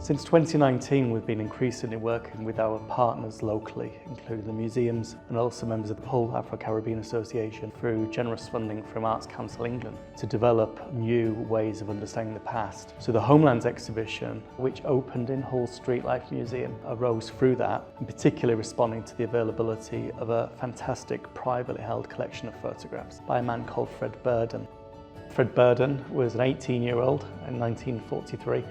Since 2019, we've been increasingly working with our partners locally, including the museums and also members of the Hull Afro Caribbean Association, through generous funding from Arts Council England, to develop new ways of understanding the past. So the Homelands exhibition, which opened in Hull Street Life Museum, arose through that, in particular responding to the availability of a fantastic privately held collection of photographs by a man called Fred Burden. Fred Burden was an 18-year-old in 1943,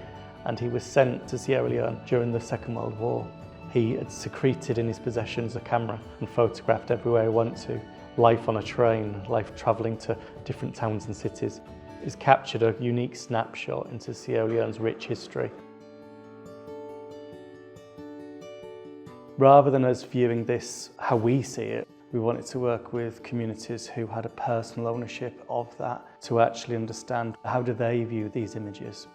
and he was sent to Sierra Leone during the Second World War. He had secreted in his possessions a camera and photographed everywhere he went to. Life on a train, life travelling to different towns and cities. He's captured a unique snapshot into Sierra Leone's rich history. Rather than us viewing this how we see it, we wanted to work with communities who had a personal ownership of that, to actually understand how do they view these images.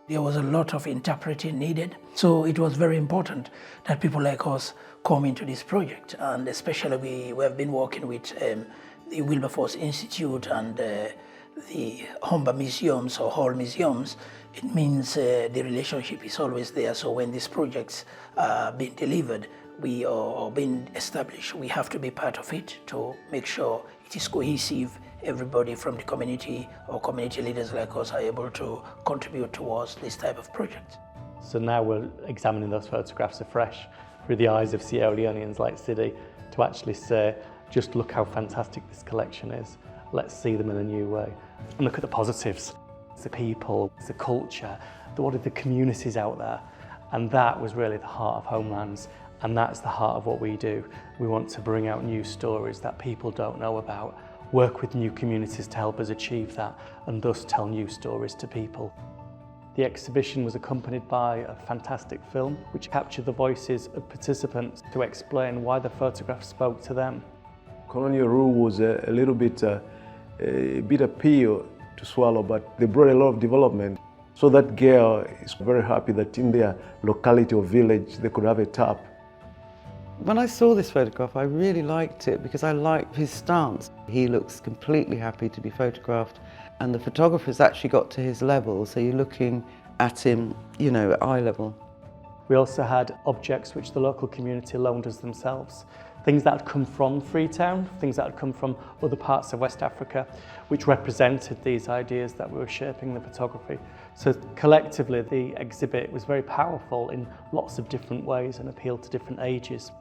There was a lot of interpreting needed, so it was very important that people like us come into this project, and especially we have been working with the Wilberforce Institute and the Humber Museums or Hall Museums. It means the relationship is always there, so when these projects are being delivered, we are being established, we have to be part of it to make sure it is cohesive. Everybody from the community or community leaders like us are able to contribute towards this type of project. So now we're examining those photographs afresh through the eyes of Sierra Leoneans like Sidi, to actually say, just look how fantastic this collection is. Let's see them in a new way. And look at the positives. It's the people, it's the culture, what are the communities out there? And that was really the heart of Homelands, and that's the heart of what we do. We want to bring out new stories that people don't know about, work with new communities to help us achieve that, and thus tell new stories to people. The exhibition was accompanied by a fantastic film which captured the voices of participants to explain why the photographs spoke to them. Colonial rule was a little bit a bitter pill to swallow, but they brought a lot of development. So that girl is very happy that in their locality or village they could have a tap. When I saw this photograph, I really liked it because I liked his stance. He looks completely happy to be photographed, and the photographer's actually got to his level, so you're looking at him, you know, at eye level. We also had objects which the local community loaned us themselves. Things that had come from Freetown, things that had come from other parts of West Africa, which represented these ideas that we were shaping the photography. So collectively, the exhibit was very powerful in lots of different ways and appealed to different ages.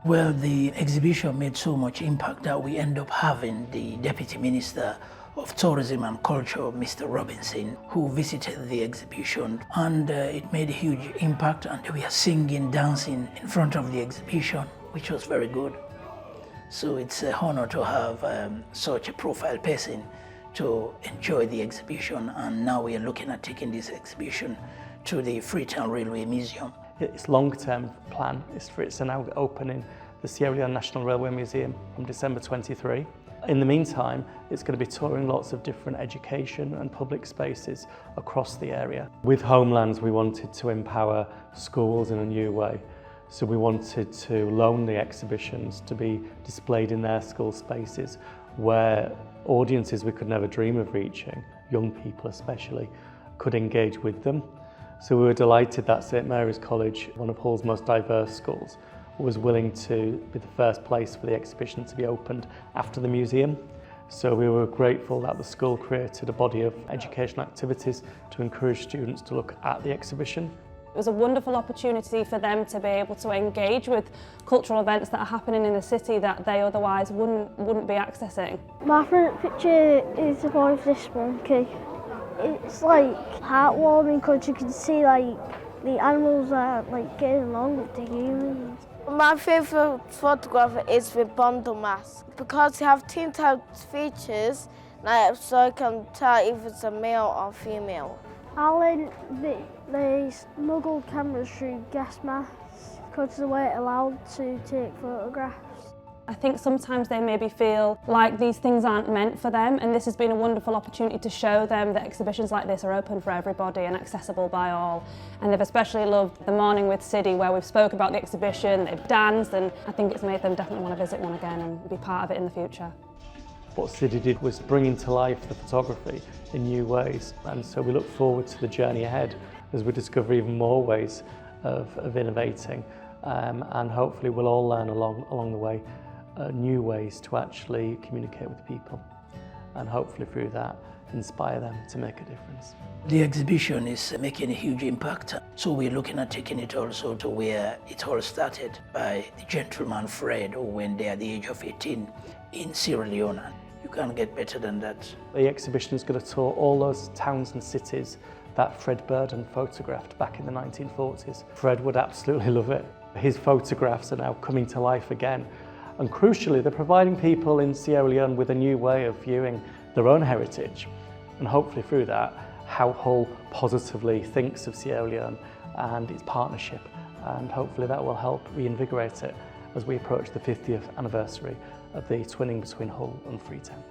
Well, the exhibition made so much impact that we end up having the Deputy Minister of Tourism and Culture, Mr. Robinson, who visited the exhibition, and it made a huge impact, and we are singing, dancing in front of the exhibition, which was very good. So it's an honor to have such a profile person to enjoy the exhibition, and now we are looking at taking this exhibition to the Freetown Railway Museum. Its long-term plan is for it to now open in the Sierra Leone National Railway Museum from December 23. In the meantime, it's going to be touring lots of different education and public spaces across the area. With Homelands, we wanted to empower schools in a new way. So we wanted to loan the exhibitions to be displayed in their school spaces, where audiences we could never dream of reaching, young people especially, could engage with them. So we were delighted that St Mary's College, one of Hull's most diverse schools, was willing to be the first place for the exhibition to be opened after the museum. So we were grateful that the school created a body of educational activities to encourage students to look at the exhibition. It was a wonderful opportunity for them to be able to engage with cultural events that are happening in the city that they otherwise wouldn't be accessing. My favourite picture is the boy with this monkey. It's like heartwarming because you can see like the animals are like getting along with the humans. My favourite photograph is with bundle mask because you have 10 types features, so I can tell if it's a male or female. I learned they smuggled cameras through gas masks because they weren't allowed to take photographs. I think sometimes they maybe feel like these things aren't meant for them, and this has been a wonderful opportunity to show them that exhibitions like this are open for everybody and accessible by all. And they've especially loved the morning with Sidi, where we've spoke about the exhibition, they've danced, and I think it's made them definitely want to visit one again and be part of it in the future. What Sidi did was bringing to life the photography in new ways, and so we look forward to the journey ahead as we discover even more ways of innovating, and hopefully we'll all learn along the way new ways to actually communicate with people, and hopefully through that inspire them to make a difference. The exhibition is making a huge impact, so we're looking at taking it also to where it all started by the gentleman Fred, who went there at the age of 18 in Sierra Leone. You can't get better than that. The exhibition is going to tour all those towns and cities that Fred Burden photographed back in the 1940s. Fred would absolutely love it. His photographs are now coming to life again, and crucially they're providing people in Sierra Leone with a new way of viewing their own heritage, and hopefully through that how Hull positively thinks of Sierra Leone and its partnership, and hopefully that will help reinvigorate it as we approach the 50th anniversary of the twinning between Hull and Freetown.